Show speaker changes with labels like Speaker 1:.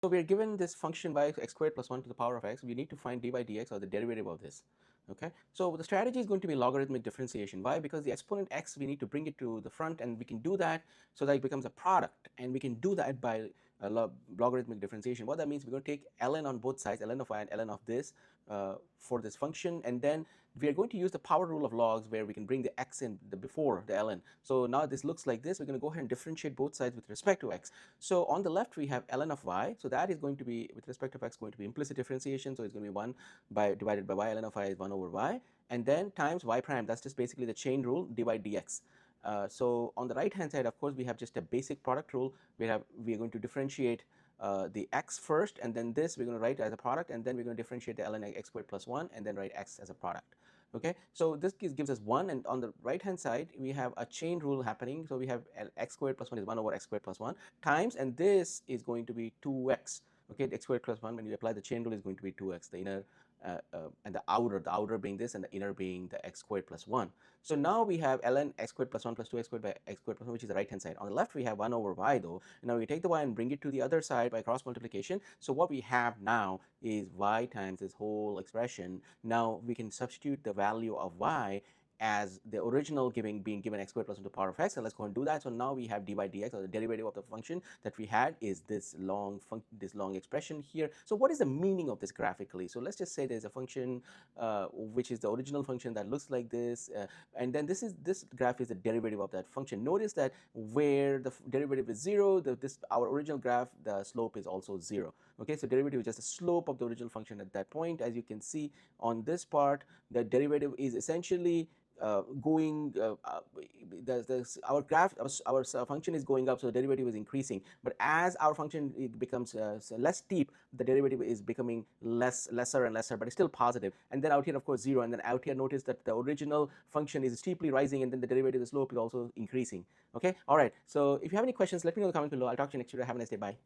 Speaker 1: So we are given this function y x squared plus 1 to the power of x. We need to find dy dx, or the derivative of this. Okay, so the strategy is going to be logarithmic differentiation. Why? Because the exponent x, we need to bring it to the front, and we can do that so that it becomes a product, and we can do that by logarithmic differentiation. What that means, we're going to take ln on both sides, ln of y and ln of this, for this function, and then we are going to use the power rule of logs, where we can bring the x in before the ln. So now this looks like this. We're going to go ahead and differentiate both sides with respect to x. So on the left we have ln of y, so that is going to be, with respect of x, going to be implicit differentiation, so it's going to be 1 divided by y. Ln of y is 1 over y, and then times y prime. That's just basically the chain rule, dy dx. So on the right hand side, of course, we have just a basic product rule. We are going to differentiate the x first, and then this we're going to write as a product, and then we're going to differentiate the ln x squared plus 1, and then write x as a product. Okay, so this gives us 1, and on the right hand side we have a chain rule happening. So we have x squared plus 1 is 1 over x squared plus 1 times, and this is going to be 2x. Okay, the x squared plus 1, when you apply the chain rule, is going to be 2x, the inner and the outer being this, and the inner being the x squared plus 1. So now we have ln x squared plus 1 plus 2x squared by x squared plus 1, which is the right hand side. On the left we have 1 over y though. Now we take the y and bring it to the other side by cross multiplication. So what we have now is y times this whole expression. Now we can substitute the value of y as the original being given x squared plus 1 to the power of x, and let's go and do that. So now we have dy dx, or the derivative of the function that we had, is this long expression here. So what is the meaning of this graphically? So let's just say there's a function which is the original function that looks like this, and then this graph is the derivative of that function. Notice that where the derivative is 0, our original graph, the slope is also 0. Okay, so derivative is just the slope of the original function at that point. As you can see on this part, the derivative is essentially going, our graph, our function is going up, so the derivative is increasing. But as our function, it becomes less steep, the derivative is becoming lesser and lesser, but it's still positive. And then out here, of course, 0. And then out here, notice that the original function is steeply rising, and then the derivative, the slope, is also increasing. Okay, all right. So if you have any questions, let me know in the comments below. I'll talk to you next video. Have a nice day. Bye.